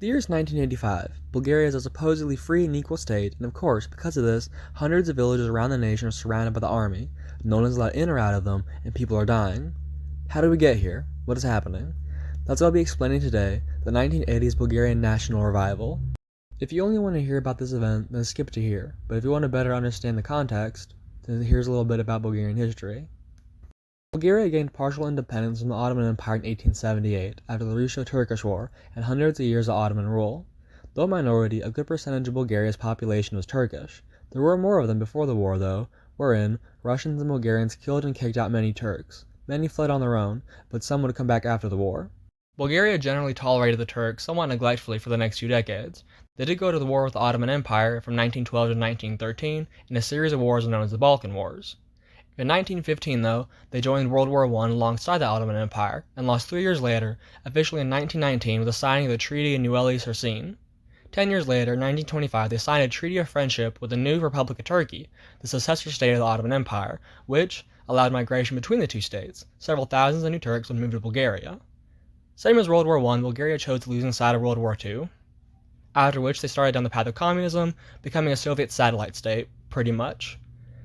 The year is 1985. Bulgaria is a supposedly free and equal state, and of course, because of this, hundreds of villages around the nation are surrounded by the army. No one is allowed in or out of them, and people are dying. How did we get here? What is happening? That's what I'll be explaining today, the 1980s Bulgarian National Revival. If you only want to hear about this event, then skip to here, but if you want to better understand the context, then here's a little bit about Bulgarian history. Bulgaria gained partial independence from the Ottoman Empire in 1878 after the Russo-Turkish War and hundreds of years of Ottoman rule. Though a minority, a good percentage of Bulgaria's population was Turkish. There were more of them before the war, though, wherein Russians and Bulgarians killed and kicked out many Turks. Many fled on their own, but some would come back after the war. Bulgaria generally tolerated the Turks somewhat neglectfully for the next few decades. They did go to the war with the Ottoman Empire from 1912 to 1913 in a series of wars known as the Balkan Wars. In 1915, though, they joined World War I alongside the Ottoman Empire, and lost 3 years later, officially in 1919 with the signing of the Treaty of Neuilly-sur-Seine. 10 years later, in 1925, they signed a treaty of friendship with the new Republic of Turkey, the successor state of the Ottoman Empire, which allowed migration between the two states. Several thousands of new Turks would move to Bulgaria. Same as World War I, Bulgaria chose the losing side of World War II, after which they started down the path of communism, becoming a Soviet satellite state, pretty much.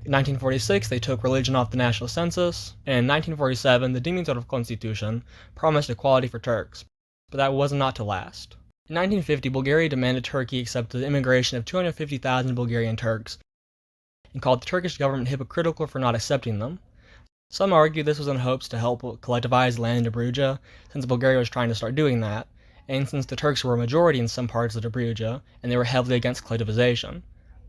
In 1946, they took religion off the national census, and in 1947, the Dimitrov Constitution promised equality for Turks, but that was not to last. In 1950, Bulgaria demanded Turkey accept the immigration of 250,000 Bulgarian Turks, and called the Turkish government hypocritical for not accepting them. Some argue this was in hopes to help collectivize the land in Dobruja, since Bulgaria was trying to start doing that, and since the Turks were a majority in some parts of Dobruja, and they were heavily against collectivization.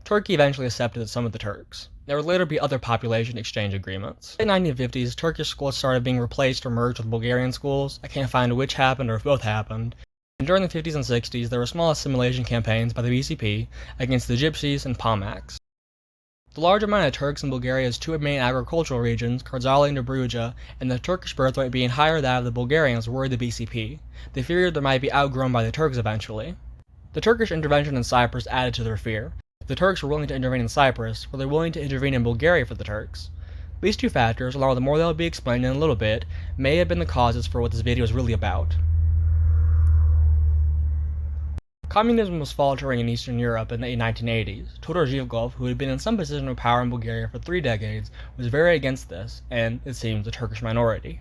Turkey eventually accepted some of the Turks. There would later be other population exchange agreements. In the 1950s, Turkish schools started being replaced or merged with Bulgarian schools. I can't find which happened or if both happened. And during the 50s and 60s, there were small assimilation campaigns by the BCP against the Gypsies and Pomaks. The large amount of Turks in Bulgaria's two main agricultural regions, Kardzali and Dobruja, and the Turkish birth rate being higher than that of the Bulgarians worried the BCP. They feared they might be outgrown by the Turks eventually. The Turkish intervention in Cyprus added to their fear. The Turks were willing to intervene in Cyprus, were they willing to intervene in Bulgaria for the Turks? These two factors, along with the more that will be explained in a little bit, may have been the causes for what this video is really about. Communism was faltering in Eastern Europe in the 1980s. Todor Zhivkov, who had been in some position of power in Bulgaria for 3 decades, was very against this, and, it seems, the Turkish minority.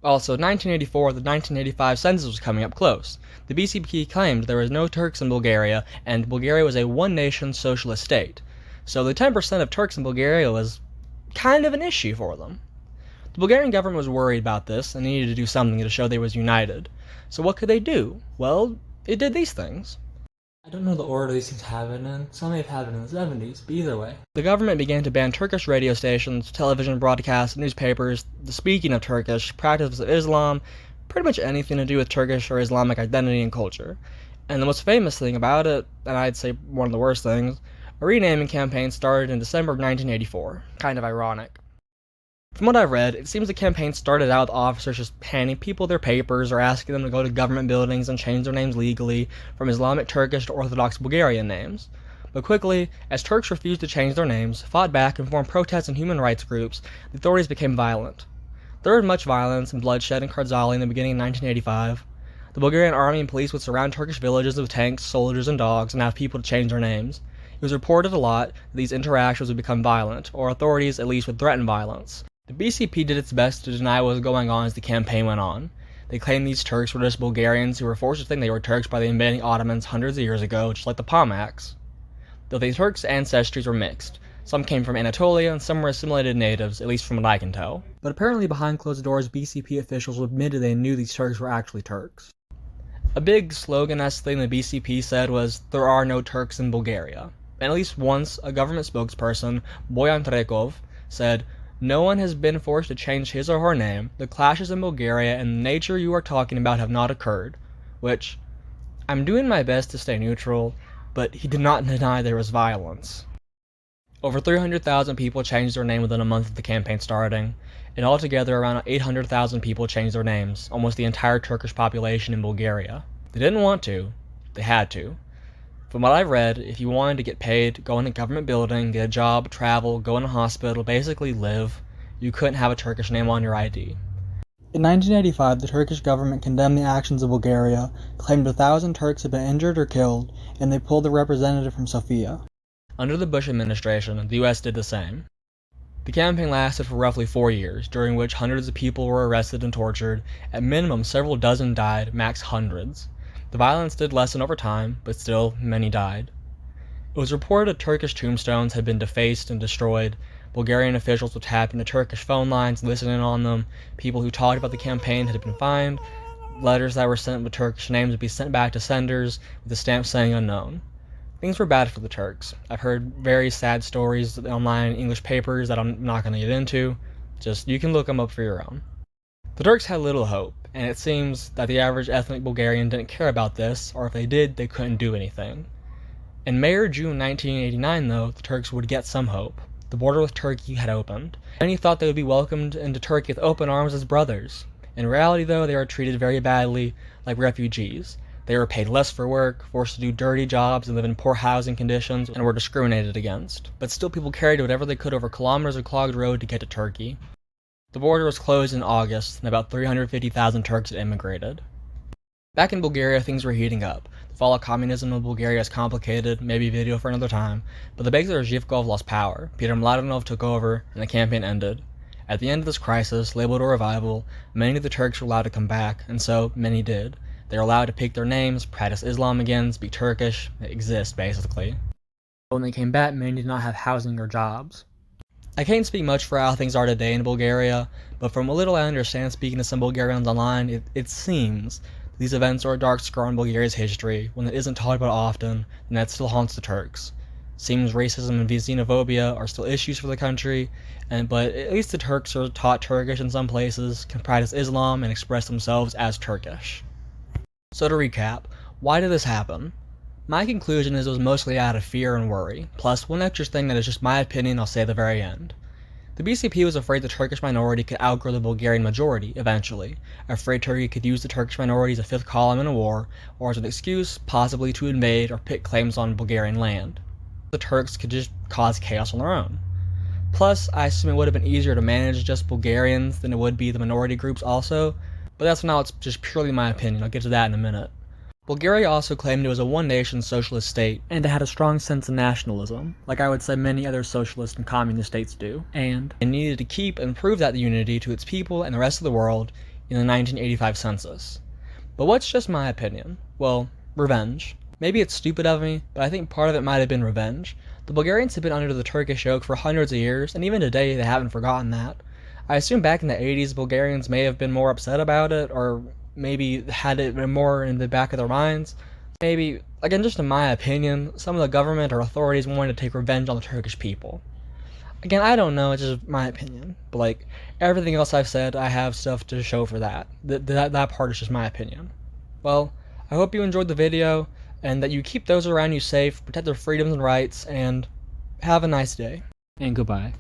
Also, in 1984, the 1985 census was coming up close. The BCP claimed there was no Turks in Bulgaria, and Bulgaria was a one-nation socialist state. So the 10% of Turks in Bulgaria was kind of an issue for them. The Bulgarian government was worried about this and needed to do something to show they was united. So what could they do? Well, it did these things. I don't know the order these things happened in. Some may have happened in the 70s, but either way. The government began to ban Turkish radio stations, television broadcasts, newspapers, the speaking of Turkish, practices of Islam, pretty much anything to do with Turkish or Islamic identity and culture. And the most famous thing about it, and I'd say one of the worst things, a renaming campaign started in December of 1984. Kind of ironic. From what I've read, it seems the campaign started out with officers just handing people their papers or asking them to go to government buildings and change their names legally from Islamic Turkish to Orthodox Bulgarian names. But quickly, as Turks refused to change their names, fought back, and formed protests and human rights groups, the authorities became violent. There was much violence and bloodshed in Kardzali in the beginning of 1985. The Bulgarian army and police would surround Turkish villages with tanks, soldiers, and dogs and have people to change their names. It was reported a lot that these interactions would become violent, or authorities at least would threaten violence. The BCP did its best to deny what was going on as the campaign went on. They claimed these Turks were just Bulgarians who were forced to think they were Turks by the invading Ottomans hundreds of years ago, just like the Pomaks. Though the Turks' ancestries were mixed. Some came from Anatolia and some were assimilated natives, at least from what I can tell. But apparently behind closed doors, BCP officials admitted they knew these Turks were actually Turks. A big slogan-esque thing the BCP said was, "There are no Turks in Bulgaria." And at least once, a government spokesperson, Boyan Trekov, said, "No one has been forced to change his or her name. The clashes in Bulgaria and the nature you are talking about have not occurred." Which, I'm doing my best to stay neutral, but he did not deny there was violence. Over 300,000 people changed their name within a month of the campaign starting, and altogether around 800,000 people changed their names, almost the entire Turkish population in Bulgaria. They didn't want to, they had to. From what I've read, if you wanted to get paid, go in a government building, get a job, travel, go in a hospital, basically live, you couldn't have a Turkish name on your ID. In 1985, the Turkish government condemned the actions of Bulgaria, claimed 1,000 Turks had been injured or killed, and they pulled their representative from Sofia. Under the Bush administration, the US did the same. The campaign lasted for roughly 4 years, during which hundreds of people were arrested and tortured. At minimum, several dozen died, max hundreds. The violence did lessen over time, but still, many died. It was reported that Turkish tombstones had been defaced and destroyed. Bulgarian officials would tap into Turkish phone lines, listening on them. People who talked about the campaign had been fined. Letters that were sent with Turkish names would be sent back to senders with a stamp saying unknown. Things were bad for the Turks. I've heard very sad stories online in English papers that I'm not going to get into. Just, you can look them up for your own. The Turks had little hope, and it seems that the average ethnic Bulgarian didn't care about this, or if they did, they couldn't do anything. In May or June 1989, though, the Turks would get some hope. The border with Turkey had opened. Many thought they would be welcomed into Turkey with open arms as brothers. In reality, though, they were treated very badly, like refugees. They were paid less for work, forced to do dirty jobs and live in poor housing conditions, and were discriminated against. But still, people carried whatever they could over kilometers of clogged road to get to Turkey. The border was closed in August, and about 350,000 Turks had immigrated. Back in Bulgaria, things were heating up. The fall of communism in Bulgaria is complicated, maybe a video for another time, but the dictator Zhivkov lost power, Peter Mladenov took over, and the campaign ended. At the end of this crisis, labeled a revival, many of the Turks were allowed to come back, and so many did. They were allowed to pick their names, practice Islam again, speak Turkish, exist basically. But when they came back, many did not have housing or jobs. I can't speak much for how things are today in Bulgaria, but from what little I understand speaking to some Bulgarians online, it seems these events are a dark scar on Bulgaria's history. When it isn't talked about often, and that still haunts the Turks. Seems racism and xenophobia are still issues for the country, but at least the Turks are taught Turkish in some places, can practice Islam, and express themselves as Turkish. So to recap, why did this happen? My conclusion is it was mostly out of fear and worry, plus one extra thing that is just my opinion I'll say at the very end. The BCP was afraid the Turkish minority could outgrow the Bulgarian majority, eventually, afraid Turkey could use the Turkish minority as a fifth column in a war, or as an excuse, possibly to invade or pick claims on Bulgarian land. The Turks could just cause chaos on their own. Plus, I assume it would have been easier to manage just Bulgarians than it would be the minority groups also, but that's now it's just purely my opinion. I'll get to that in a minute. Bulgaria also claimed it was a one-nation socialist state, and it had a strong sense of nationalism, like I would say many other socialist and communist states do, and it needed to keep and prove that unity to its people and the rest of the world in the 1985 census. But what's just my opinion? Well, revenge. Maybe it's stupid of me, but I think part of it might have been revenge. The Bulgarians have been under the Turkish yoke for hundreds of years, and even today they haven't forgotten that. I assume back in the 80s, Bulgarians may have been more upset about it, or maybe had it been more in the back of their minds. Maybe, again, just in my opinion, some of the government or authorities wanted to take revenge on the Turkish people. Again, I don't know, it's just my opinion. But like, everything else I've said, I have stuff to show for that. That part is just my opinion. Well, I hope you enjoyed the video, and that you keep those around you safe, protect their freedoms and rights, and have a nice day. And goodbye.